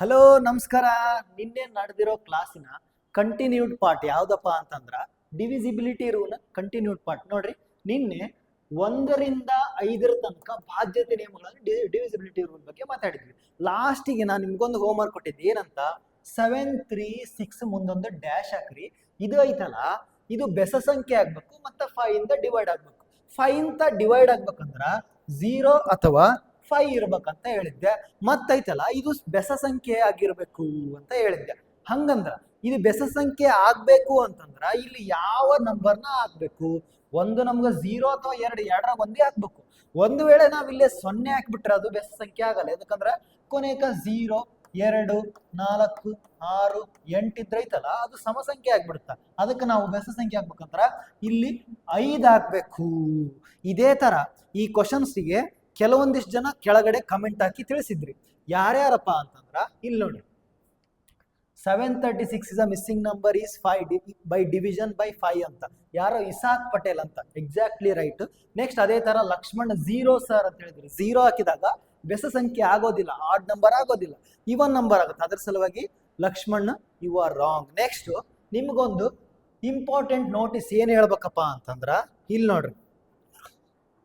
Hello ನಮಸ್ಕಾರ. ನಿನ್ನೆ ನಡೆದಿರೋ ಕ್ಲಾಸಿನ continued part ಯಾವ್ದಪ್ಪ ಅಂತಂದ್ರ ಡಿವಿಸಿಬಿಲಿಟಿ ರೂಲ್ ಕಂಟಿನ್ಯೂಡ್ ಪಾರ್ಟ್. ನೋಡ್ರಿ, ನಿನ್ನೆ 1ರಿಂದ 5 ತನಕ ಬಾಧ್ಯತೆ ನಿಯಮಗಳನ್ನು ಡಿವಿಸಿಬಿಲಿಟಿ ರೂಲ್ ಬಗ್ಗೆ ಮಾತಾಡಿದ್ವಿ. ಲಾಸ್ಟಿಗೆ ನಾನು ನಿಮ್ಗೊಂದು ಹೋಮ್ ವರ್ಕ್ ಕೊಟ್ಟಿದ್ದೆ. ಏನಂತ 7 3 6 ಮುಂದೊಂದು ಡ್ಯಾಶ್ ಹಾಕ್ರಿ. ಇದು ಐತಲ್ಲ, ಇದು ಬೆಸ ಸಂಖ್ಯೆ ಆಗ್ಬೇಕು ಮತ್ತೆ 5 ಇಂದ ಡಿವೈಡ್ ಆಗ್ಬೇಕು. 5 ಇಂದ ಡಿವೈಡ್ ಆಗ್ಬೇಕಂದ್ರ 0 ಅಥವಾ 5 ಇರ್ಬೇಕಂತ ಹೇಳಿದ್ದೆ. ಮತ್ತೈತಲ್ಲ, ಇದು ಬೆಸ ಸಂಖ್ಯೆ ಆಗಿರ್ಬೇಕು ಅಂತ ಹೇಳಿದ್ದೆ. ಹಂಗಂದ್ರ ಇದು ಬೆಸ ಸಂಖ್ಯೆ ಆಗ್ಬೇಕು ಅಂತಂದ್ರ ಇಲ್ಲಿ ಯಾವ ನಂಬರ್ನ ಹಾಕ್ಬೇಕು? ಒಂದು ನಮ್ಗೆ 0 ಅಥವಾ 2 ಎರಡರ ಒಂದೇ ಹಾಕ್ಬೇಕು. ಒಂದು ವೇಳೆ ನಾವ್ ಇಲ್ಲೇ 0 ಹಾಕ್ಬಿಟ್ರೆ ಅದು ಬೆಸ ಸಂಖ್ಯೆ ಆಗಲ್ಲ. ಯಾಕಂದ್ರೆ ಕೊನೆಕ 0 2 4 6 8 ಇದ್ರೈತಲ್ಲ, ಅದು ಸಮ ಸಂಖ್ಯೆ ಆಗ್ಬಿಡುತ್ತ. ಅದಕ್ಕೆ ನಾವು ಬೆಸ ಸಂಖ್ಯೆ ಹಾಕ್ಬೇಕಂದ್ರ ಇಲ್ಲಿ 5 ಹಾಕ್ಬೇಕು. ಇದೇ ತರ ಈ ಕ್ವಶನ್ಸ್ಗೆ ಕೆಲವೊಂದಿಷ್ಟು ಜನ ಕೆಳಗಡೆ ಕಮೆಂಟ್ ಹಾಕಿ ತಿಳಿಸಿದ್ರಿ. ಯಾರ್ಯಾರಪ್ಪ ಅಂತಂದ್ರ ಇಲ್ಲಿ ನೋಡಿ, 736 is a missing number is 5 by division by 5 ಅಂತ. ಯಾರೋ ಇಸಾಕ್ ಪಟೇಲ್ ಅಂತ. Exactly right. ನೆಕ್ಸ್ಟ್ ಅದೇ ತರ ಲಕ್ಷ್ಮಣ್ 0 ಸರ್ ಅಂತ ಹೇಳಿದ್ರು. 0 ಹಾಕಿದಾಗ ಬೆಸ ಸಂಖ್ಯೆ ಆಗೋದಿಲ್ಲ, ಆಡ್ ನಂಬರ್ ಆಗೋದಿಲ್ಲ, ಇವನ್ ನಂಬರ್ ಆಗುತ್ತೆ. ಅದ್ರ ಸಲುವಾಗಿ Lakshman you are wrong. Next ನಿಮ್ಗೊಂದು ಇಂಪಾರ್ಟೆಂಟ್ ನೋಟಿಸ್ ಏನ್ ಹೇಳ್ಬೇಕಪ್ಪ ಅಂತಂದ್ರ ಇಲ್ಲಿ ನೋಡ್ರಿ,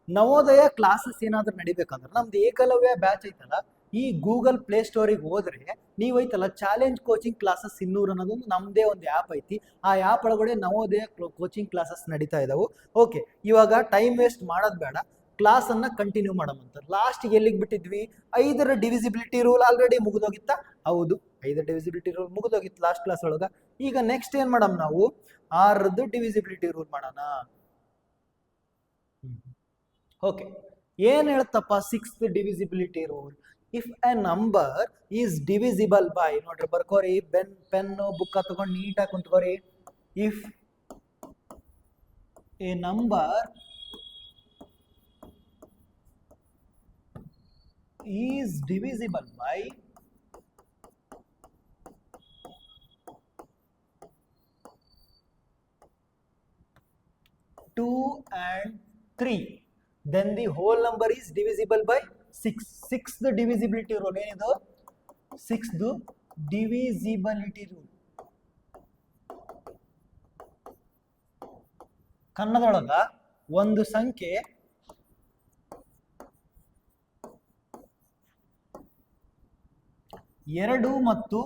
ನವೋದಯ ಕ್ಲಾಸಸ್ ಏನಾದ್ರೂ ನಡಿಬೇಕಂದ್ರೆ ನಮ್ದು ಏಕಲವ್ಯ ಬ್ಯಾಚ್ ಐತಲ್ಲ, ಈ ಗೂಗಲ್ ಪ್ಲೇ ಸ್ಟೋರಿಗೆ ಹೋದ್ರೆ ನೀವೈತಲ್ಲ ಚಾಲೆಂಜ್ ಕೋಚಿಂಗ್ ಕ್ಲಾಸಸ್ 200 ಅನ್ನೋದೊಂದು ನಮ್ದೇ ಒಂದು ಆ್ಯಪ್ ಐತಿ. ಆ ಆ್ಯಪ್ ಒಳಗಡೆ ನವೋದಯ ಕೋಚಿಂಗ್ ಕ್ಲಾಸಸ್ ನಡೀತಾ ಇದಾವು. ಓಕೆ, ಇವಾಗ ಟೈಮ್ ವೇಸ್ಟ್ ಮಾಡೋದು ಬೇಡ, ಕ್ಲಾಸ್ ಅನ್ನ ಕಂಟಿನ್ಯೂ ಮಾಡಮಂತ. ಲಾಸ್ಟ್ಗೆ ಎಲ್ಲಿಗೆ ಬಿಟ್ಟಿದ್ವಿ? 5ರ ಡಿವಿಸಿಬಿಲಿಟಿ ರೂಲ್ ಆಲ್ರೆಡಿ ಮುಗಿದೋಗಿತ್ತ? ಹೌದು, 5ರ ಡಿವಿಸಿಬಿಲಿಟಿ ರೂಲ್ ಮುಗಿದೋಗಿತ್ತು ಲಾಸ್ಟ್ ಕ್ಲಾಸ್ ಒಳಗ. ಈಗ ನೆಕ್ಸ್ಟ್ ಏನ್ ಮಾಡಮ್ ನಾವು? 6ರದ್ದು ಡಿವಿಸಿಬಿಲಿಟಿ ರೂಲ್ ಮಾಡೋಣ. ಓಕೆ, ಏನ್ ಹೇಳ್ತಪ್ಪ 6th divisibility rule? If a number is divisible by, ನೋಡ್ರಿ ಬರ್ಕೋರಿ, ಪೆನ್ನು ಬುಕ್ ತಗೊಂಡು ನೀಟಾಗಿ ಕುಂತ್ಕೋರಿ. If a number is divisible by 2 and 3, then the whole number is divisible by 6. 6th divisibility rule ಏನಿದು? 6th divisibility rule ಕನ್ನಡದೊಳಗ ಒಂದು ಸಂಖ್ಯೆ ಎರಡು ಮತ್ತು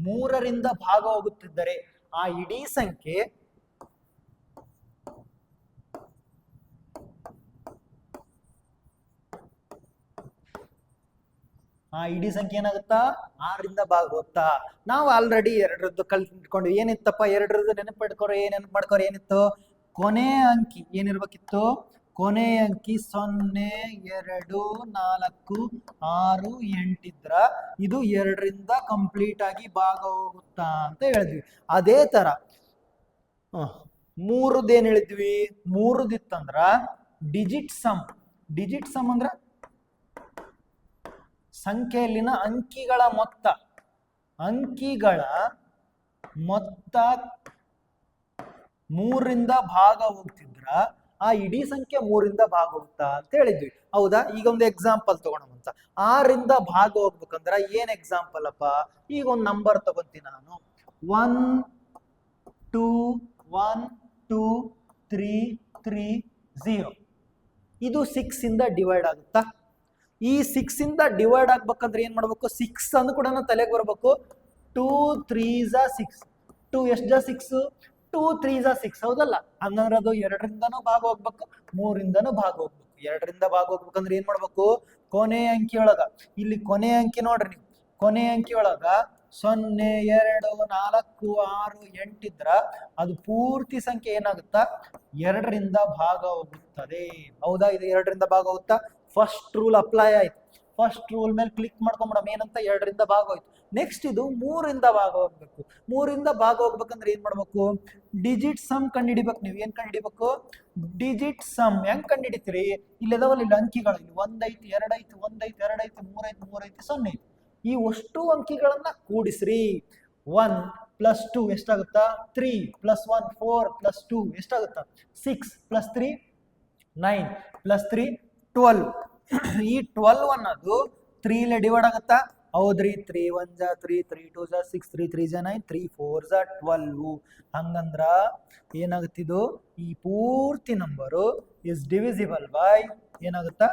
3ರಿಂದ ಭಾಗ ಹೋಗುತ್ತಿದ್ದರೆ ಆ ಇಡೀ ಸಂಖ್ಯೆ ಏನಾಗುತ್ತಾ? 6ರಿಂದ ಭಾಗ ಹೋಗ್ತಾ. ನಾವು ಆಲ್ರೆಡಿ 2ರದ್ದು ಕಲ್ತ್ಕೊಂಡ್ವಿ. ಏನಿತ್ತಪ್ಪ 2ರದ್ದು? ನೆನಪು ಮಾಡ್ಕೋರಿ. ಏನಿತ್ತು? ಕೊನೆ ಅಂಕಿ ಏನಿರ್ಬೇಕಿತ್ತು? ಕೊನೆ ಅಂಕಿ 0 2 4 6 8 ಇದ್ರ ಇದು 2ರಿಂದ ಕಂಪ್ಲೀಟ್ ಆಗಿ ಭಾಗ ಹೋಗುತ್ತಾ ಅಂತ ಹೇಳಿದ್ವಿ. ಅದೇ ತರ 3ರದ್ದು ಏನ್ ಹೇಳಿದ್ವಿ? 3ರದಿತ್ತಂದ್ರ ಡಿಜಿಟ್ ಸಮ್ ಅಂದ್ರ ಸಂಖ್ಯೆಯಲ್ಲಿನ ಅಂಕಿಗಳ ಮೊತ್ತ 3ರಿಂದ ಭಾಗ ಹೋಗ್ತಿದ್ರ ಆ ಇಡೀ ಸಂಖ್ಯೆ 3ರಿಂದ ಭಾಗ ಹೋಗ್ತಾ ಅಂತ ಹೇಳಿದ್ವಿ. ಹೌದಾ? ಈಗ ಒಂದು ಎಕ್ಸಾಂಪಲ್ ತಗೋಣಂತ. 6ರಿಂದ ಭಾಗ ಹೋಗ್ಬೇಕಂದ್ರ ಏನ್ ಎಕ್ಸಾಂಪಲ್ ಅಪ್ಪ? ಈಗ ಒಂದು ನಂಬರ್ ತಗೊಂತೀನಿ ನಾನು. 1 2 1 2 3 3 0. ಇದು 6 ಇಂದ ಡಿವೈಡ್ ಆಗುತ್ತಾ? ಈ 6 ಇಂದ ಡಿವೈಡ್ ಆಗ್ಬೇಕಂದ್ರೆ ಏನ್ ಮಾಡ್ಬೇಕು? 6 ಅಂದ್ ಕೂಡ ತಲೆಗೆ ಬರ್ಬೇಕು. 2 3s 6. 2 ಎಷ್ಟು 6? 2 3s 6. ಹೌದಲ್ಲ? ಹಂಗಂದ್ರೆ ಅದು 2ರಿಂದನೂ ಭಾಗ ಹೋಗ್ಬೇಕು, 3ರಿಂದನೂ ಭಾಗ ಹೋಗ್ಬೇಕು. 2ರಿಂದ ಭಾಗ ಹೋಗ್ಬೇಕಂದ್ರೆ ಏನ್ ಮಾಡ್ಬೇಕು? ಕೊನೆ ಅಂಕಿ ಒಳಗ, ಇಲ್ಲಿ ಕೊನೆ ಅಂಕಿ ನೋಡ್ರಿ ನೀವು, ಕೊನೆ ಅಂಕಿ ಒಳಗ 0 2 4 6 8 ಇದ್ರ ಅದು ಪೂರ್ತಿ ಸಂಖ್ಯೆ ಏನಾಗುತ್ತಾ? 2ರಿಂದ ಭಾಗ ಹೋಗುತ್ತದೆ. ಹೌದಾ? ಇದು 2ರಿಂದ ಭಾಗ ಹೋಗುತ್ತಾ? ಫಸ್ಟ್ ರೂಲ್ ಅಪ್ಲೈ ಆಯ್ತು. ಫಸ್ಟ್ ರೂಲ್ ಮೇಲೆ ಕ್ಲಿಕ್ ಮಾಡ್ಕೊಂಬಿಡಮ್. ಏನಂತ? 2ರಿಂದ ಭಾಗ ಹೋಯ್ತು. ನೆಕ್ಸ್ಟ್ ಇದು 3ರಿಂದ ಭಾಗ ಹೋಗ್ಬೇಕು. 3ರಿಂದ ಭಾಗ ಹೋಗ್ಬೇಕಂದ್ರೆ ಏನ್ ಮಾಡ್ಬೇಕು? ಡಿಜಿಟ್ ಸಮ್ ಕಂಡುಹಿಡಿಬೇಕು. ನೀವು ಏನ್ ಕಂಡುಹಿಡಿಬೇಕು? Digit sum. ಹೆಂಗ್ ಕಂಡುಹಿಡಿತೀರಿ? ಇಲ್ಲಿ ಅದಾವಲ್ಲ, ಇಲ್ಲಿ ಅಂಕಿಗಳು, ಇಲ್ಲಿ 1 ಐತಿ 2 ಐತಿ 1 ಐತಿ 2 ಐತಿ 3 ಐತಿ 3 ಐತಿ 0 ಐತಿ. ಈ ಅಷ್ಟು ಅಂಕಿಗಳನ್ನ ಕೂಡಿಸ್ರಿ. 1 + 2 ಎಷ್ಟಾಗುತ್ತಾ? 3 + 1 4 + 2 ಎಷ್ಟಾಗುತ್ತಾ? 6 + 3 9 + 3 12. ಈ 12 ಅನ್ನೋದು 3 ಡಿವೈಡ್ ಆಗುತ್ತಾ? ಹೌದ್ರಿ 3 1 ಜಾ 3 3 2 ಜಾ 6 3 3 ಜಾ 9 3 4 ಜಾ 12. ಹಂಗಂದ್ರ ಏನಾಗುತ್ತಿದ್ದು ಈ ಪೂರ್ತಿ ನಂಬರು ಇಸ್ ಡಿವಿಸಿಬಲ್ ಬೈ ಏನಾಗುತ್ತಾ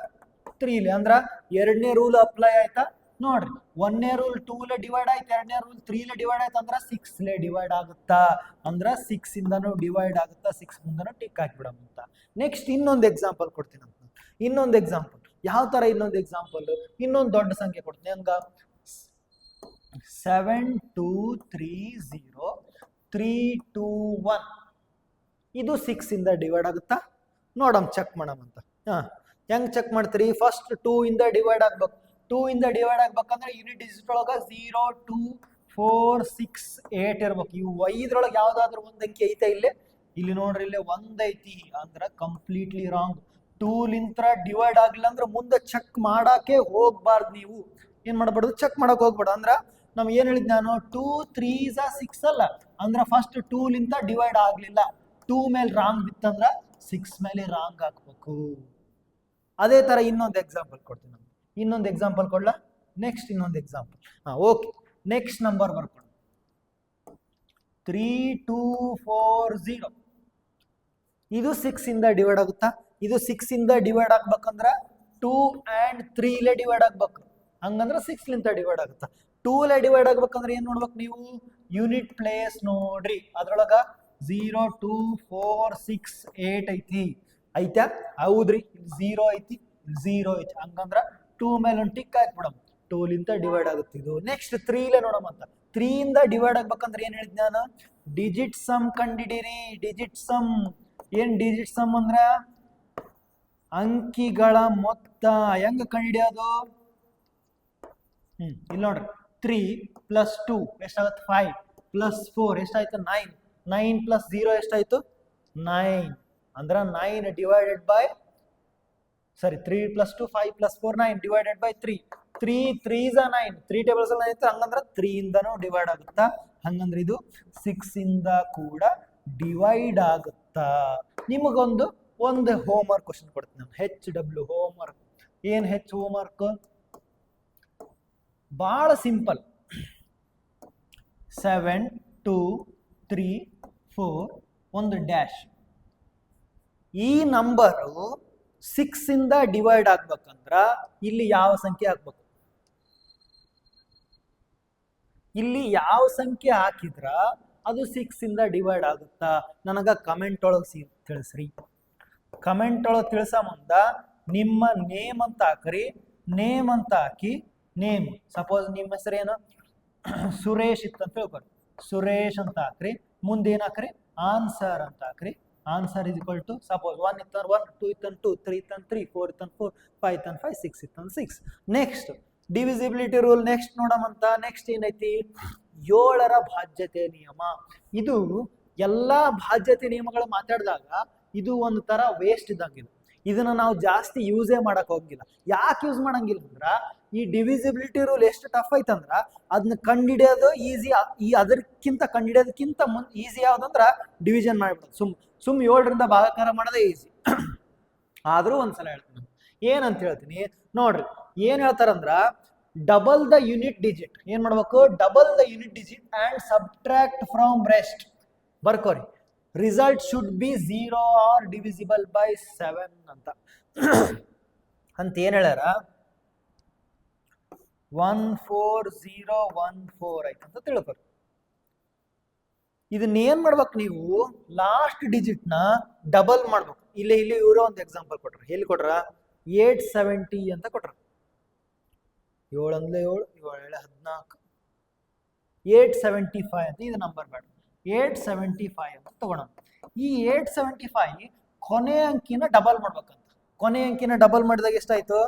3 ಅಂದ್ರ ಎರಡನೇ ರೂಲ್ ಅಪ್ಲೈ ಆಯ್ತಾ ನೋಡ್ರಿ. ಒಂದನೇ ರೂಲ್ 2 ಡಿವೈಡ್ ಆಯ್ತು, ಎರಡನೇ ರೂಲ್ 3 ಡಿವೈಡ್ ಆಯ್ತು ಅಂದ್ರ 6 ಡಿವೈಡ್ ಆಗುತ್ತಾ ಅಂದ್ರ 6 ಇಂದನೂ ಡಿವೈಡ್ ಆಗುತ್ತಾ 6 ಮುಂದನೂ ಟಿಕ್ ಹಾಕ್ಬಿಡಮ್ ಅಂತ. ನೆಕ್ಸ್ಟ್ ಇನ್ನೊಂದು ಎಕ್ಸಾಂಪಲ್ ಕೊಡ್ತೀನಿ ಅಂತ. ಇನ್ನೊಂದು ಎಕ್ಸಾಂಪಲ್ ಯಾವ ತರ ಇನ್ನೊಂದು ಎಕ್ಸಾಂಪಲ್ ಇನ್ನೊಂದು ದೊಡ್ಡ ಸಂಖ್ಯೆ ಕೊಡ್ತೀನಿ ಹಂಗ 7 2 3 0 3 2 1 ಇದು 6 ಇಂದ ಡಿವೈಡ್ ಆಗುತ್ತಾ ನೋಡಮ್ ಚೆಕ್ ಮಾಡಮ್ ಅಂತ. ಹೆಂಗ್ ಚೆಕ್ ಮಾಡ್ತೀರಿ? ಫಸ್ಟ್ 2 ಇಂದ ಡಿವೈಡ್ ಆಗ್ಬೇಕು. 2 ಇಂದ ಡಿವೈಡ್ ಆಗ್ಬೇಕಂದ್ರೆ ಯೂನಿಟ್ ಡಿಜಿಟ್ ಒಳಗ 0 2 4 6 8 ಇರ್ಬೇಕು. ಇವು 5ರೊಳಗೆ ಯಾವ್ದಾದ್ರು ಒಂದ್ ಅಂಕಿ ಐತೆ ಇಲ್ಲೇ? ಇಲ್ಲಿ ನೋಡ್ರಿ ಇಲ್ಲೇ ಒಂದ್ ಐತಿ ಅಂದ್ರ ಕಂಪ್ಲೀಟ್ಲಿ ರಾಂಗ್. 2 ಲಿಂತ್ರ ಡಿವೈಡ್ ಆಗ್ಲಿಲ್ಲ ಅಂದ್ರೆ ಮುಂದೆ ಚೆಕ್ ಮಾಡಾಕೆ ಹೋಗ್ಬಾರ್ದು. ನೀವು ಏನ್ ಮಾಡ್ಬಾರ್ದು? ಚೆಕ್ ಮಾಡಕ್ ಹೋಗ್ಬೇಡ. ಅಂದ್ರ ನಾವ್ ಏನ್ ಹೇಳಿದ್ ನಾನು 2 3 6 ಅಲ್ಲ ಅಂದ್ರ ಫಸ್ಟ್ 2 ಲಿಂತ ಡಿವೈಡ್ ಆಗ್ಲಿಲ್ಲ, 2 ಮೇಲೆ ರಾಂಗ್ ಬಿತ್ತಂದ್ರ 6 ಮೇಲೆ ರಾಂಗ್ ಹಾಕ್ಬೇಕು. ಅದೇ ತರ ಇನ್ನೊಂದು ಎಕ್ಸಾಂಪಲ್ ಕೊಡ್ತೀನಿ ನಾನು. ಇನ್ನೊಂದು ಎಕ್ಸಾಂಪಲ್ ಕೊಡ್ಲಾ? ನೆಕ್ಸ್ಟ್ ಇನ್ನೊಂದು ಎಕ್ಸಾಂಪಲ್. ಓಕೆ, ನೆಕ್ಸ್ಟ್ ನಂಬರ್ ಬರ್ಕೊಂಡು 3 2 4 0 ಇದು 6 ಇಂದ ಡಿವೈಡ್ ಆಗುತ್ತಾ? ಇದು 6 ಇಂದ ಡಿವೈಡ್ ಆಗ್ಬೇಕಂದ್ರ 2 and 3 ಲೇ ಡಿವೈಡ್ ಆಗ್ಬೇಕು. ಹಂಗಂದ್ರ 6 ಲಿಂತ ಡಿವೈಡ್ ಆಗುತ್ತಾ? 2 ಲೇ ಡಿವೈಡ್ ಆಗ್ಬೇಕಂದ್ರೆ ಏನ್ ನೋಡ್ಬೇಕು ನೀವು? ಯೂನಿಟ್ ಪ್ಲೇಸ್ ನೋಡ್ರಿ. ಅದ್ರೊಳಗ 0 2 4 6 8 ಐತಿ ಐತ್ಯಾ? ಹೌದ್ರಿ. 0 ಐತಿ, 0 ಐತಿ. ಹಂಗಂದ್ರ 2 ಮೇಲೆ ಒಂದು ಟಿಕ್ ಹಾಕ್ಬಿಡಮ್. 2 ಲಿಂತ ಡಿವೈಡ್ ಆಗುತ್ತೆ ಇದು. ನೆಕ್ಸ್ಟ್ 3 ಲೇ ನೋಡಮ್ ಅಂತ. 3 ಇಂದ ಡಿವೈಡ್ ಆಗ್ಬೇಕಂದ್ರೆ ಏನ್ ಹೇಳಿದ್ ನಾನು? ಡಿಜಿಟ್ ಸಮ್ ಕಂಡಿಡೀರಿ. ಡಿಜಿಟ್ ಸಮ್ ಏನ್? ಡಿಜಿಟ್ ಸಮ್ ಅಂದ್ರ ಅಂಕಿಗಳ ಮೊತ್ತ. ಹೆಂಗ ಕಂಡಿಡಿಯೋದು? ಇಲ್ಲಿ ನೋಡ್ರಿ 3 + 2 ಎಷ್ಟಾಗುತ್ತೆ? 5 + 4 ಎಷ್ಟಾಯ್ತು? 9. 9 + 0 ಎಷ್ಟಾಯ್ತು? 9. ಅಂದ್ರ 9 divided by 3 + 2 5 + 4 9 divided by 3. 3 3s 9. 3 tables ಅಲ್ಲಿ ಆಯ್ತು. ಹಂಗಂದ್ರ 3 ಇಂದನೂ ಡಿವೈಡ್ ಆಗುತ್ತಾ? ಹಂಗಂದ್ರೆ ಇದು 6 ಇಂದ ಕೂಡ ಡಿವೈಡ್ ಆಗುತ್ತಾ? ನಿಮಗೊಂದು ಹೋಮ್ ವರ್ಕ್ ಕ್ವಶನ್ ಕೊಡ್ತೀನಿ ನಾನು. HW home work. ಏನ್ ಹೋಮ್ ವರ್ಕ್? ಬಹಳ ಸಿಂಪಲ್. 7 2 3 4 ಒಂದು ಡ್ಯಾಶ್. ಈ ನಂಬರು 6 ಇಂದ ಡಿವೈಡ್ ಆಗ್ಬೇಕಂದ್ರ ಇಲ್ಲಿ ಯಾವ ಸಂಖ್ಯೆ ಹಾಕ್ಬೇಕು? ಇಲ್ಲಿ ಯಾವ ಸಂಖ್ಯೆ ಹಾಕಿದ್ರ ಅದು 6 ಇಂದ ಡಿವೈಡ್ ಆಗುತ್ತಾ? ನನಗ ಕಮೆಂಟ್ ಒಳಗೆ ತಿಳಿಸ್ರಿ. ಕಮೆಂಟ್ ಒಳಗೆ ತಿಳಿಸೋ ಮುಂದ ನಿಮ್ಮ ನೇಮ್ ಅಂತ ಹಾಕ್ರಿ. ನೇಮ್ ಅಂತ ಹಾಕಿ, ನೇಮ್ ಸಪೋಸ್ ನಿಮ್ಮ ಹೆಸರೇನು ಸುರೇಶ್ ಇತ್ತಂತ ಹೇಳ್ಕೊರಿ. ಸುರೇಶ್ ಅಂತ ಹಾಕ್ರಿ. ಮುಂದೆ ಏನ್ ಹಾಕ್ರಿ? ಆನ್ಸರ್ ಅಂತ ಹಾಕ್ರಿ. Answer is equal to suppose 1 ಇತ್ತಂದ್ರೆ 1, 2 ಇತ್ತಂದ್ರೆ 2, 3 ಇತ್ತಂದ್ರೆ 3, 4 ಇತ್ತಂದ್ರೆ 4, 5 ಇತ್ತಂದ್ರೆ 5, 6 ಇತ್ತಂದ್ರೆ 6. Next divisibility rule. ನೆಕ್ಸ್ಟ್ ನೋಡಮಂತ. ನೆಕ್ಸ್ಟ್ ಏನೈತಿ? 7ರ ಭಾಜ್ಯತೆ ನಿಯಮ. ಇದು ಎಲ್ಲಾ ಭಾಜ್ಯತೆ ನಿಯಮಗಳು ಮಾತಾಡಿದಾಗ ಇದು ಒಂದು ತರ ವೇಸ್ಟ್ ಇದ್ದಂಗಿಲ್ಲ. ಇದನ್ನ ನಾವು ಜಾಸ್ತಿ ಯೂಸೇ ಮಾಡಕ್ ಹೋಗಿಲ್ಲ. ಯಾಕೆ ಯೂಸ್ ಮಾಡಂಗಿಲ್ಲ ಅಂದ್ರ ಈ ಡಿವಿಸಿಬಿಲಿಟಿ ರೂಲ್ ಎಷ್ಟು ಟಫ್ ಐತಂದ್ರ ಅದನ್ನ ಕಂಡಿಡಿಯೋದು ಈಸಿ. ಅದಕ್ಕಿಂತ ಕಂಡಿಡಿಯೋದಕ್ಕಿಂತ ಈಸಿ ಯಾವ್ದಂದ್ರ ಡಿವಿಷನ್ ಮಾಡ್ಬಿಡೋದು. ಸುಮ್ 7ರಿಂದ ಭಾಗಾಕಾರ ಮಾಡೋದೇ ಈಸಿ. ಆದ್ರೂ ಒಂದ್ಸಲ ಹೇಳ್ತೀನಿ ಏನಂತ ಹೇಳ್ತೀನಿ ನೋಡ್ರಿ. ಏನ್ ಹೇಳ್ತಾರಂದ್ರ ಡಬಲ್ ದ ಯೂನಿಟ್ ಡಿಜಿಟ್. ಏನ್ ಮಾಡ್ಬೇಕು? Double the unit digit and subtract from rest. ಬರ್ಕೋರಿ. Result should be 0 or divisible by 7 ಅಂತ ಅಂತ ಏನ್ ಹೇಳ್ಯಾರ? 14014 ಆಯ್ತಂತ ತಿಳ್ಕೊರಿ. ಇದನ್ನ ಏನ್ ಮಾಡ್ಬೇಕು ನೀವು? ಲಾಸ್ಟ್ ಡಿಜಿಟ್ ನ ಡಬಲ್ ಮಾಡ್ಬೇಕು. ಇಲ್ಲಿ ಇವರು ಒಂದು ಎಕ್ಸಾಂಪಲ್ ಕೊಟ್ರ. ಎಲ್ಲಿ ಕೊಟ್ರ? 870 ಅಂತ ಕೊಟ್ರ. 7 1 7 7 14 875 ಅಂತ ಇದು ನಂಬರ್ ಬೇಡ. 875 ಅಂತ ತಗೋಣ. ಈ 875 ಕೊನೆ ಅಂಕಿನ ಡಬಲ್ ಮಾಡ್ಬೇಕಂತ. ಕೊನೆ ಅಂಕಿನ ಡಬಲ್ ಮಾಡಿದಾಗ ಎಷ್ಟಾಯ್ತು?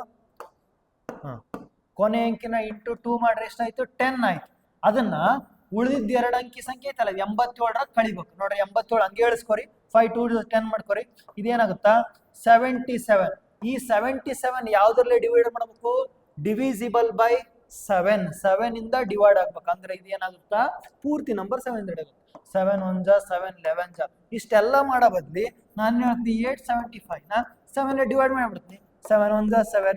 ಕೊನೆ ಅಂಕಿನ ಇಂಟು 2 ಮಾಡ್ರೆ ಎಷ್ಟಾಯ್ತು? 10 ಆಯ್ತು. ಅದನ್ನ ಉಳಿದಿದ್ದ 2 ಅಂಕಿ ಸಂಖ್ಯೆ ಐತಲ್ಲ 87ರ ಕಳಿಬೇಕು. ನೋಡ್ರಿ 87 ಹಂಗೆ ಹೇಳಿಸ್ಕೊರಿ. 5 2 10 ಮಾಡ್ಕೊರಿ. ಇದೇನಾಗುತ್ತಾ? 77. ಈ 77 ಯಾವ್ದ್ರಲ್ಲೇ ಡಿವೈಡ್ ಮಾಡಬೇಕು? Divisible by 7. 7 ಇಂದ ಡಿವೈಡ್ ಆಗ್ಬೇಕು. ಅಂದ್ರೆ ಇದೇನಾಗುತ್ತಾ? ಪೂರ್ತಿ ನಂಬರ್ 7 ಇಂದ ಡಿವೈಡ್. 7 1 ಜಾ 7 11 ಜಾ ಇಷ್ಟೆಲ್ಲ ಮಾಡೋ ಬದ್ಲಿ ನಾನು ಹೇಳ್ತೀನಿ 875 ನ 7 ಡಿವೈಡ್ ಮಾಡ್ಬಿಡ್ತೀನಿ. 7 1 ಜಾ 7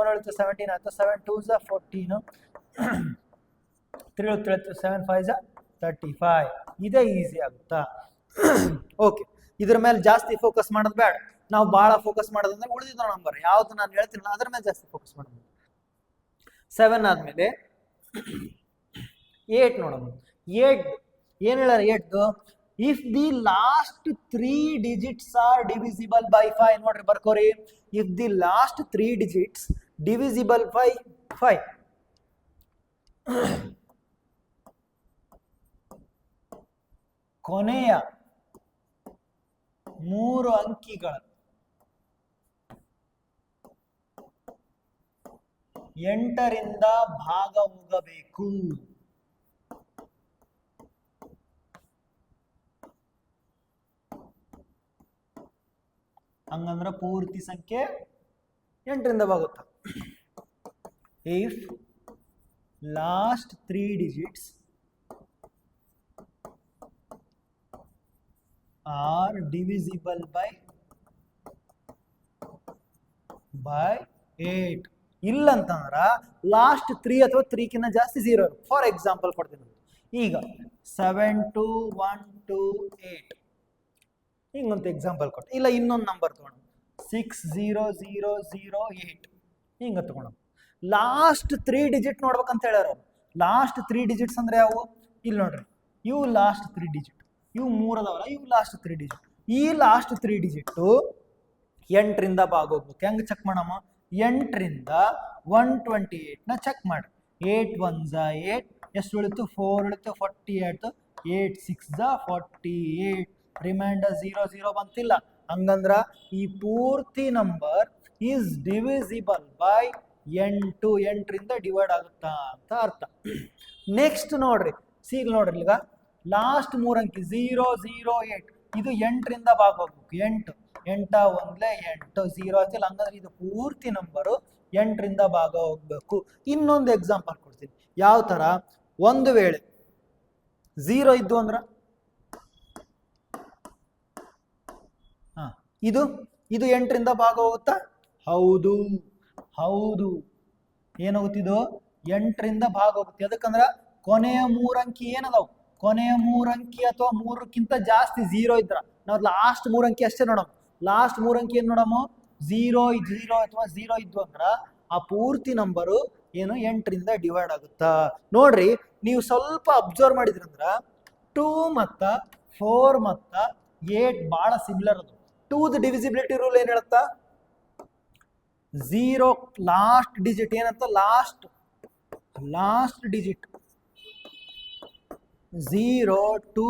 1 17 ಆಯ್ತು. 7 2 ಜಾ 14 3 7 5 35. ಇದೇ ಈಸಿ ಆಗುತ್ತಾ? ಓಕೆ, ಇದ್ರ ಮೇಲೆ ಜಾಸ್ತಿ ಫೋಕಸ್ ಮಾಡೋದು ಬೇಡ. ನಾವು ಬಹಳ ಫೋಕಸ್ ಮಾಡೋದಂದ್ರೆ ಉಳಿದಿದ್ದ ನಂಬರ್ ಯಾವ್ದು ನಾನು ಹೇಳ್ತೀನಿ ಅದ್ರ ಮೇಲೆ ಜಾಸ್ತಿ ಫೋಕಸ್ ಮಾಡೋದು. 7 ಆದ್ಮೇಲೆ 8 ನೋಡೋಣ. 8 ಏನ್ ಹೇಳ 8 if the last 3 digits are divisible by 5. ನೋಡ್ರಿ ಬರ್ಕೋರಿ. If the last 3 digits divisible by 5. ಕೊನೆಯ 3 ಅಂಕಿಗಳ 8ರಿಂದ ಭಾಗ ಹೋಗಬೇಕು. ಹಂಗಂದ್ರ ಪೂರ್ತಿ ಸಂಖ್ಯೆ 8ರಿಂದ ಭಾಗುತ್ತ. If last 3 digits are divisible by 8. ಇಲ್ಲಂತಂದ್ರ ಲಾಸ್ಟ್ 3 ಅಥವಾ 3ಕಿಂತ ಜಾಸ್ತಿ 0. ಫಾರ್ ಎಕ್ಸಾಂಪಲ್ ಕೊಡ್ತೀನಿ ಈಗ 7 2 1 2 8 ಹಿಂಗಂತ ಎಕ್ಸಾಂಪಲ್ ಕೊಟ್ಟು. ಇಲ್ಲ ಇನ್ನೊಂದು ನಂಬರ್ ತಗೋಣ 6 0 0 0 8 ಹಿಂಗ ತಗೋಣ. ಲಾಸ್ಟ್ 3 ಡಿಜಿಟ್ ನೋಡ್ಬೇಕಂತ ಹೇಳ್ಯಾರ. ಲಾಸ್ಟ್ 3 ಡಿಜಿಟ್ಸ್ ಅಂದ್ರೆ ಯಾವು? ಇಲ್ಲಿ ನೋಡ್ರಿ, ಇವು ಲಾಸ್ಟ್ 3 ಡಿಜಿಟ್, ಇವು 3 ಅದಾವಲ್ಲ, ಇವು ಲಾಸ್ಟ್ 3 ಡಿಜಿಟ್. ಈ ಲಾಸ್ಟ್ 3 ಡಿಜಿಟ್ 8ರಿಂದ ಭಾಗ ಹೋಗ್ಬೇಕು. ಹೆಂಗ್ ಚೆಕ್ ಮಾಡಮ್ಮ? 8ರಿಂದ 128 ನ ಚೆಕ್ ಮಾಡಿ. 8 1 8 ಎಷ್ಟು ಉಳಿತು? 4 ಉಳಿತು. 48 8 6 48. ರಿಮೈಂಡರ್ 0 0 ಬಂತಿಲ್ಲ. ಹಂಗಂದ್ರ ಈ ಪೂರ್ತಿ ನಂಬರ್ ಈಸ್ ಡಿವಿಸಿಬಲ್ ಬೈ 8. 8ರಿಂದ ಡಿವೈಡ್ ಆಗುತ್ತಾ ಅಂತ ಅರ್ಥ. ನೆಕ್ಸ್ಟ್ ನೋಡ್ರಿ, ಸೀಲ್ ನೋಡ್ರಿ, ಈಗ ಲಾಸ್ಟ್ 3 ಅಂಕಿ 0 0 8 ಇದು 8ರಿಂದ ಭಾಗ ಹೋಗ್ಬೇಕು. 8 8 1 8 0 ಆಯ್ತಿಲ್ಲ. ಹಂಗಂದ್ರೆ ಇದು ಪೂರ್ತಿ ನಂಬರು 8ರಿಂದ ಭಾಗ ಹೋಗ್ಬೇಕು. ಇನ್ನೊಂದು ಎಕ್ಸಾಂಪಲ್ ಕೊಡ್ತೀನಿ. ಯಾವ ತರ? ಒಂದು ವೇಳೆ 0 ಇದ್ದು ಅಂದ್ರ ಇದು 8ರಿಂದ ಭಾಗ ಹೋಗುತ್ತಾ? ಹೌದು ಹೌದು. ಏನಾಗುತ್ತಿದ್ದು? 8ರಿಂದ ಭಾಗ ಹೋಗುತ್ತೆ. ಅದಕ್ಕಂದ್ರ ಕೊನೆಯ 3 ಅಂಕಿ ಏನದಾವ್? ಕೊನೆಯ 3 ಅಂಕಿ ಅಥವಾ 3ಕ್ಕಿಂತ ಜಾಸ್ತಿ 0 ಇದ್ರ ನಾವು ಲಾಸ್ಟ್ 3 ಅಂಕಿ ಅಷ್ಟೇ ನೋಡಮ್. ಲಾಸ್ಟ್ 3 ಅಂಕಿ ಏನ್ ನೋಡಮ್ಮ? 0 ಅಥವಾ 0 ಇದ್ವು ಅಂದ್ರ ಆ ಪೂರ್ತಿ ನಂಬರು ಏನು 8ರಿಂದ ಡಿವೈಡ್ ಆಗುತ್ತಾ? ನೋಡ್ರಿ, ನೀವು ಸ್ವಲ್ಪ ಅಬ್ಸರ್ವ್ ಮಾಡಿದ್ರಂದ್ರ 2 ಮತ್ತ 4 ಮತ್ತ 8 ಬಹಳ ಸಿಮಿಲರ್ ಅದು. 2ದ ಡಿವಿಸಿಬಿಲಿಟಿ ರೂಲ್ ಏನ್ ಹೇಳುತ್ತಾ? 0 ಲಾಸ್ಟ್ ಡಿಜಿಟ್ ಏನಂತ? Last digit 0 2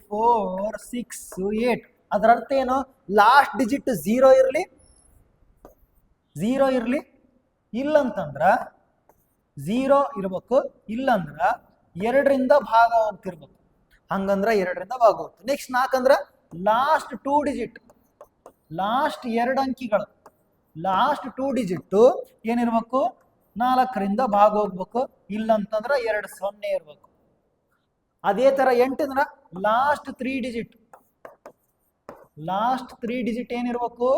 4 6 8. ಅದರ ಅರ್ಥ ಏನು? ಲಾಸ್ಟ್ ಡಿಜಿಟ್ 0 ಇರ್ಲಿ ಇಲ್ಲಂತಂದ್ರ 0 ಇರ್ಬೇಕು. ಇಲ್ಲಂದ್ರ 2ರಿಂದ ಭಾಗ ಹೋಗ್ತಿರ್ಬೇಕು. ಹಂಗಂದ್ರ 2ರಿಂದ ಭಾಗ ಹೋಗ್ತು. ನೆಕ್ಸ್ಟ್ 4 ಅಂದ್ರ ಲಾಸ್ಟ್ 2 ಡಿಜಿಟ್, ಲಾಸ್ಟ್ 2 ಅಂಕಿಗಳು, ಲಾಸ್ಟ್ 2 ಡಿಜಿಟ್ ಏನಿರ್ಬೇಕು? 4ರಿಂದ ಭಾಗ ಹೋಗ್ಬೇಕು. ಇಲ್ಲಂತಂದ್ರ 2 0 ಇರ್ಬೇಕು. ಅದೇ ತರ 8 ಅಂದ್ರ ಲಾಸ್ಟ್ 3 ಡಿಜಿಟ್, ಲಾಸ್ಟ್ 3 ಡಿಜಿಟ್ ಏನಿರ್ಬೇಕು?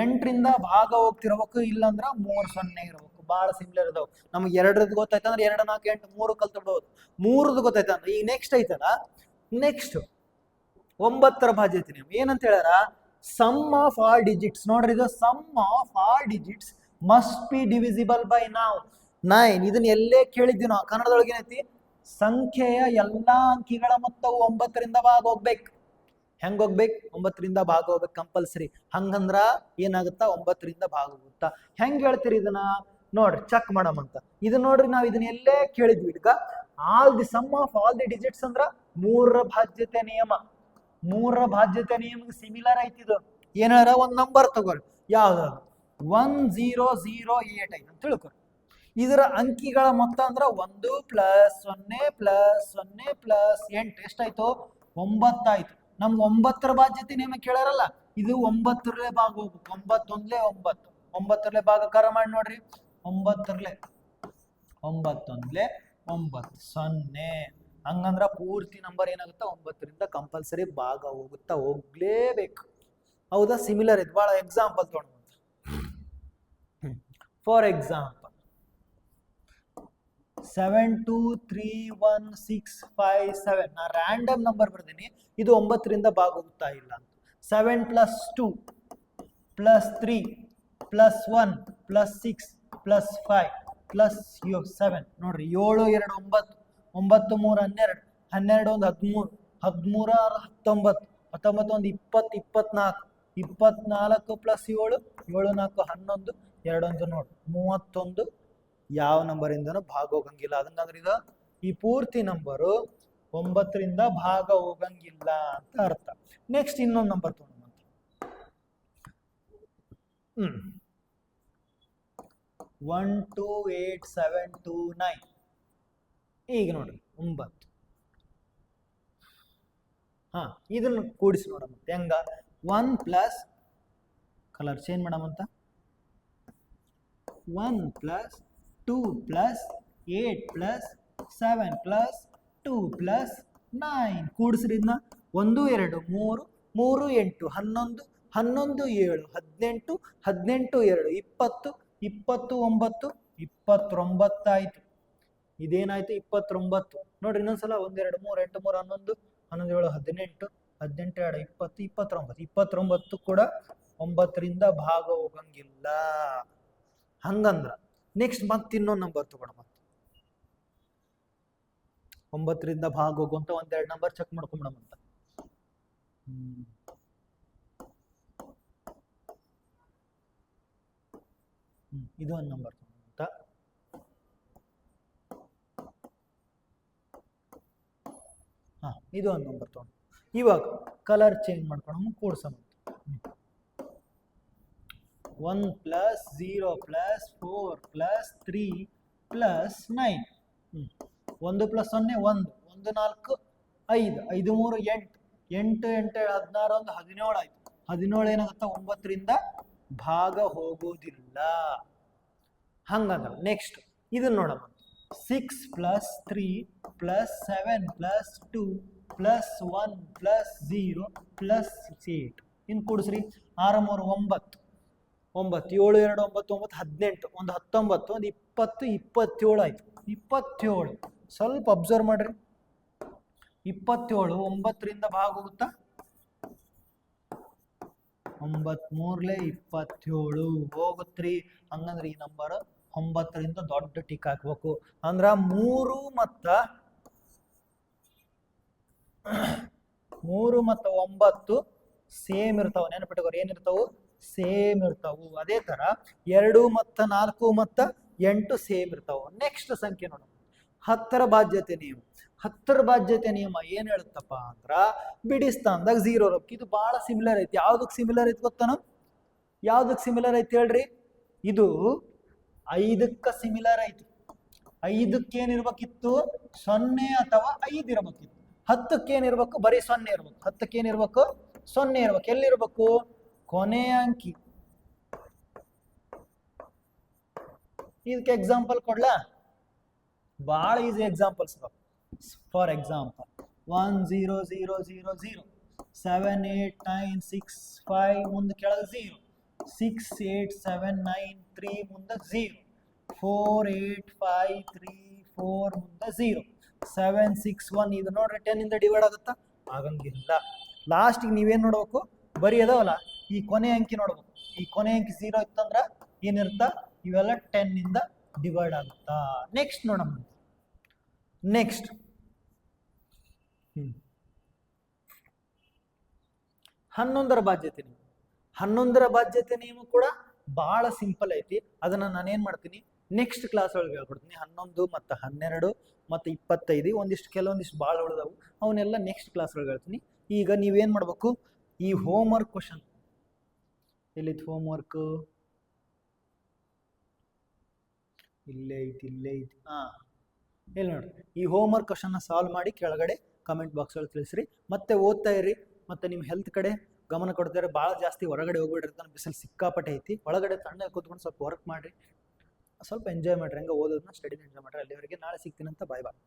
8ರಿಂದ ಭಾಗ ಹೋಗ್ತಿರ್ಬೇಕು. ಇಲ್ಲಂದ್ರ 3 0 ಇರ್ಬೇಕು. ಬಹಳ ಸಿಮಿಲರ್ ಇದಾವ್. ನಮ್ಗೆ 2ರದ್ದು ಗೊತ್ತಾಯ್ತಂದ್ರೆ 2 4 8 3 ಕಲ್ತ್ಬಿಡ್ಬೋದು. 3ರದ್ದು ಗೊತ್ತಾಯ್ತಂದ್ರೆ ಈಗ ನೆಕ್ಸ್ಟ್ ಐತಲ್ಲ, ನೆಕ್ಸ್ಟ್ 9ರ ಭಾಜ್ಯತೆ ನಿಯಮ ಏನಂತ ಹೇಳ್ಯಾರ? Sum of all digits. ನೋಡ್ರಿ, ಇದು sum of all digits must be divisible by 9. ಇದನ್ನ ಎಲ್ಲೇ ಕೇಳಿದ್ವಿ ನಾವು ಕನ್ನಡದೊಳಗೆ. ಏನೈತಿ? ಸಂಖ್ಯೆಯ ಎಲ್ಲಾ ಅಂಕಿಗಳ ಮೊತ್ತವು 9ರಿಂದ ಭಾಗ ಹೋಗ್ಬೇಕು. ಹೆಂಗ್ ಹೋಗ್ಬೇಕು? 9ರಿಂದ ಭಾಗ ಹೋಗ್ಬೇಕು ಕಂಪಲ್ಸರಿ. ಹಂಗಂದ್ರ ಏನಾಗುತ್ತಾ? 9ರಿಂದ ಭಾಗ ಹೋಗುತ್ತಾ? ಹೆಂಗ್ ಹೇಳ್ತೀರಿ ಇದನ್ನ? ನೋಡ್ರಿ, ಚೆಕ್ ಮಾಡಮಂತ. ಇದನ್ನ ನೋಡ್ರಿ, ನಾವು ಇದನ್ನ ಎಲ್ಲೇ ಕೇಳಿದ್ವಿ. ಈಗ all the sum of all the digits ಅಂದ್ರ 3ರ ಭಾಜ್ಯತೆ ನಿಯಮ. 3ರ ಭಾಜ್ಯತೆ ನಿಯಮಕ್ಕೆ ಸಿಮಿಲರ್ ಐತಿದು. ಏನಾರ ಒಂದ್ ನಂಬರ್ ತಗೋರಿ, ಯಾವ್ದಾದ್ರು 1008 ಐತೆ ಅಂತ ತಿಳ್ಕೊರಿ. ಇದರ ಅಂಕಿಗಳ ಮೊತ್ತ ಅಂದ್ರ 1 + 0 + 0 + 8 ಎಷ್ಟಾಯ್ತು? 9 ಆಯ್ತು. ನಮ್ಗೆ 9ರ ಭಾಜ್ಯತೆ ನಿಯಮ ಕೇಳಾರಲ್ಲ, ಇದು 9ರಲ್ಲೇ ಭಾಗ ಹೋಗ್ಬೇಕು. 9 1 9, 9ರಲ್ಲೇ ಭಾಗಕಾರ ಮಾಡಿ ನೋಡ್ರಿ. 9ರಲ್ಲೇ 9 1 9 0. ಹಂಗಂದ್ರ ಪೂರ್ತಿ ನಂಬರ್ ಏನಾಗುತ್ತಾ? 9ರಿಂದ ಕಂಪಲ್ಸರಿ ಭಾಗ ಹೋಗುತ್ತಾ? ಹೋಗ್ಲೇಬೇಕು. ಹೌದಾ? ಸಿಮಿಲರ್ ಇದು. ಬಹಳ ಎಕ್ಸಾಂಪಲ್ ತಗೊಂಡು ಫಾರ್ ಎಕ್ಸಾಂಪಲ್ 7231657. ನಾ ರ್ಯಾಂಡಮ್ ನಂಬರ್ ಬರ್ತೀನಿ, ಇದು 9ರಿಂದ ಭಾಗ ಹೋಗ್ತಾ ಇಲ್ಲ ಅಂತ. 7 + 2 + 3 + 1 + 6 + 5 + 7. ನೋಡ್ರಿ 7 2 9, 9 3 12, 12 1 13, 13 6 19, 19 1 20, 24, 24 + 7, 7 4 11, 2 1 ನೋಡಿ 31. ಯಾವ ನಂಬರ್ ಇಂದನೂ ಭಾಗ ಹೋಗಂಗಿಲ್ಲ. ಅದಂಗಂದ್ರೆ ಇದು ಈ ಪೂರ್ತಿ ನಂಬರು 9ರಿಂದ ಭಾಗ ಹೋಗಂಗಿಲ್ಲ ಅಂತ ಅರ್ಥ. ನೆಕ್ಸ್ಟ್ ಇನ್ನೊಂದು ನಂಬರ್ ತಗೊಂಡು 1 2 8 7 2 9. ಈಗ ನೋಡ್ರಿ 9. ಇದನ್ನು ಕೂಡಿಸಿ ನೋಡೋಣ ಹೆಂಗ. 1 + ಕಲರ್ ಚೇಂಜ್ ಮಾಡಮಂತ. 1 + 2 + 8 + 7 + 2 + 9. ಕೂಡಿಸ್ರಿ ಇದನ್ನ. 1 2 3 3 8 11 11 7 18 18 2 20 29 29 ಆಯ್ತು. ಇದೇನಾಯ್ತು 29. ನೋಡ್ರಿ ಇನ್ನೊಂದ್ಸಲ 1 2 3 8 3 11 11 7 18 18 2 20 29 29 ಕೂಡ 9ರಿಂದ ಭಾಗ ಹೋಗಂಗಿಲ್ಲ. ಹಂಗಂದ್ರ ನೆಕ್ಸ್ಟ್ ಮತ್ತೆ ಇನ್ನೊಂದು ನಂಬರ್ ತಗೋಣ. ಮತ್ತೆ 9ರಿಂದ ಭಾಗ ಹೋಗುವಂತ ಒಂದೆರಡು ನಂಬರ್ ಚೆಕ್ ಮಾಡ್ಕೊಂಬಿಡಮಂತ. ಇದು ಒಂದು ನಂಬರ್ ತಗೊಂತ. ಇದು ಒಂದು ನಂಬರ್ ತಗೊಂಡು ಇವಾಗ ಕಲರ್ ಚೇಂಜ್ ಮಾಡ್ಕೊಂಡು ಕೂಡ್ಸೋಣ. 1 + 0 + 4 + 3 + 9. 1 + 0 1, 1 4 5, 5 3 8, 8 8 16 17 ಆಯ್ತು. 17 ಏನಾಗುತ್ತಾ 9ರಿಂದ ಭಾಗ ಹೋಗೋದಿಲ್ಲ. ಹಂಗಂದ್ರೆ ನೆಕ್ಸ್ಟ್ ಇದನ್ನ ನೋಡೋಣ. 6 + 3 + 7 + 2 + 1 + 0 + 8. ಇನ್ನು ಕೂಡಿಸ್ರಿ. 6 3 9, 9 7 2 9 9 18, 1 19, 1 20 27 ಆಯ್ತು. 27 ಸ್ವಲ್ಪ ಅಬ್ಸರ್ವ್ ಮಾಡ್ರಿ. 27 9ರಿಂದ ಭಾಗ ಹೋಗುತ್ತಾ? 9 3 27 ಹೋಗುತ್ತ್ರಿ. ಹಂಗಂದ್ರೆ ಈ ನಂಬರ್ 9ರಿಂದ ದೊಡ್ಡ ಟಿಕ್ ಹಾಕ್ಬೇಕು. ಅಂದ್ರ 3 ಮತ್ತು 9 ಸೇಮ್ ಇರ್ತಾವ. ನೆನಪಿಟ್ಟುಕೋರಿ, ಏನಿರ್ತಾವು? ಸೇಮ್ ಇರ್ತಾವು. ಅದೇ ತರ 2 ಮತ್ತು 4 ಮತ್ತು 8 ಸೇಮ್ ಇರ್ತಾವ. ನೆಕ್ಸ್ಟ್ ಸಂಖ್ಯೆ ನೋಡೋಣ. 10ರ ಬಾಧ್ಯತೆ ನಿಯಮ. 10ರ ಬಾಧ್ಯತೆ ನಿಯಮ ಏನ್ ಹೇಳುತ್ತಪ್ಪ ಅಂದ್ರ ಬಿಡಿ ಸ್ಥಾನದಾಗ 0 ಇರ್ಬೇಕು. ಇದು ಬಹಳ ಸಿಮಿಲರ್ ಐತಿ. ಯಾವ್ದಕ್ ಸಿಮಿಲರ್ ಐತಿ ಗೊತ್ತಾನ? ಯಾವ್ದಕ್ ಸಿಮಿಲರ್ ಐತಿ ಹೇಳ್ರಿ? ಇದು 5ಕ್ಕ ಸಿಮಿಲರ್ ಐತಿ. 5ಕ್ಕೆ ಏನಿರ್ಬೇಕಿತ್ತು? 0 ಅಥವಾ 5 ಇರಬೇಕಿತ್ತು. 10ಕ್ಕೆ ಏನಿರ್ಬೇಕು? ಬರೀ 0 ಇರ್ಬೇಕು. 10ಕ್ಕೆ ಏನಿರ್ಬೇಕು? 0 ಇರ್ಬೇಕು. ಎಲ್ಲಿರ್ಬೇಕು? ಕೊನೆಯ ಅಂಕಿ. ಇದಕ್ಕೆ ಎಕ್ಸಾಂಪಲ್ ಕೊಡ್ಲಾ? ಬಹಳ ಈಸಿ ಎಕ್ಸಾಂಪಲ್ಸ್. ಫಾರ್ ಎಕ್ಸಾಂಪಲ್ 1 0 0 0 0, 7 8 9 6 5 ಮುಂದೆ ಕೆಳಗೆ 0, 6 8 7 9 3 ಮುಂದೆ 0, 4 8 5 3 4 ಮುಂದೆ 0, 7 6 1. ಇದು ನೋಡ್ರಿ 10 ಇಂದ ಡಿವೈಡ್ ಆಗುತ್ತಾ? ಆಗಂಗಿಲ್ಲ. ಲಾಸ್ಟಿಗೆ ನೀವೇನ್ ನೋಡ್ಬೇಕು? ಬರೀ ಅದಾವಲ್ಲ ಈ ಕೊನೆ ಅಂಕಿ ನೋಡ್ಬೇಕು. ಈ ಕೊನೆ ಅಂಕಿ 0 ಇತ್ತಂದ್ರ ಏನಿರುತ್ತಾ? ಇವೆಲ್ಲ 10 ಇಂದ ಡಿವೈಡ್ ಆಗುತ್ತಾ? ನೆಕ್ಸ್ಟ್ ನೋಡೋಣ. ನೆಕ್ಸ್ಟ್ 11ರ ಬಾಧ್ಯತೆ ನಿಯಮ. 11ರ ಬಾಧ್ಯತೆ ನಿಯಮ ಕೂಡ ಬಹಳ ಸಿಂಪಲ್ ಐತಿ. ಅದನ್ನ ನಾನೇನ್ ಮಾಡ್ತೀನಿ ನೆಕ್ಸ್ಟ್ ಕ್ಲಾಸ್ ಒಳಗೆ ಹೇಳ್ಕೊಡ್ತೀನಿ. 11 ಮತ್ತು 12 ಮತ್ತು 25 ಒಂದಿಷ್ಟು ಕೆಲವೊಂದಿಷ್ಟು ಭಾಳ ಉಳಿದವು. ಅವನ್ನೆಲ್ಲ ನೆಕ್ಸ್ಟ್ ಕ್ಲಾಸ್ ಒಳಗೆ ಹೇಳ್ತೀನಿ. ಈಗ ನೀವೇನ್ ಮಾಡ್ಬೇಕು? ಈ ಹೋಮ್ ವರ್ಕ್ ಕ್ವಶನ್ ಎಲ್ಲಿತ್ತು? ಹೋಮ್ ವರ್ಕ್ ಇಲ್ಲೇ ಐತಿ, ಇಲ್ಲೇ ಐತಿ. ಇಲ್ಲಿ ನೋಡ್ರಿ, ಈ ಹೋಮ್ ವರ್ಕ್ ಕ್ವಶನ್ನ ಸಾಲ್ವ್ ಮಾಡಿ ಕೆಳಗಡೆ ಕಮೆಂಟ್ ಬಾಕ್ಸ್ ಒಳಗೆ ತಿಳಿಸ್ರಿ. ಮತ್ತೆ ಓದ್ತಾ ಇರಿ. ಮತ್ತೆ ನಿಮ್ಮ ಹೆಲ್ತ್ ಕಡೆ ಗಮನ ಕೊಡ್ತಾರೆ. ಭಾಳ ಜಾಸ್ತಿ ಹೊರಗಡೆ ಹೋಗ್ಬಿಟ್ಟಿರ್ತಾನೆ. ಬಿಸಿಲು ಸಿಕ್ಕಾಪಟ್ಟೆ ಐತಿ. ಒಳಗಡೆ ತಣ್ಣಗೆ ಕೂತ್ಕೊಂಡು ಸ್ವಲ್ಪ ವರ್ಕ್ ಮಾಡಿರಿ, ಸ್ವಲ್ಪ ಎಂಜಾಯ್ ಮಾಡಿರಿ. ಹಂಗೆ ಓದೋದನ್ನ ಸ್ಟಡಿನ ಎಂಜಾಯ್ ಮಾಡಿರಿ. ಅಲ್ಲಿವರೆಗೆ ನಾಳೆ ಸಿಗ್ತೀನಿ ಅಂತ. ಬಾಯ್ ಬಾಯ್.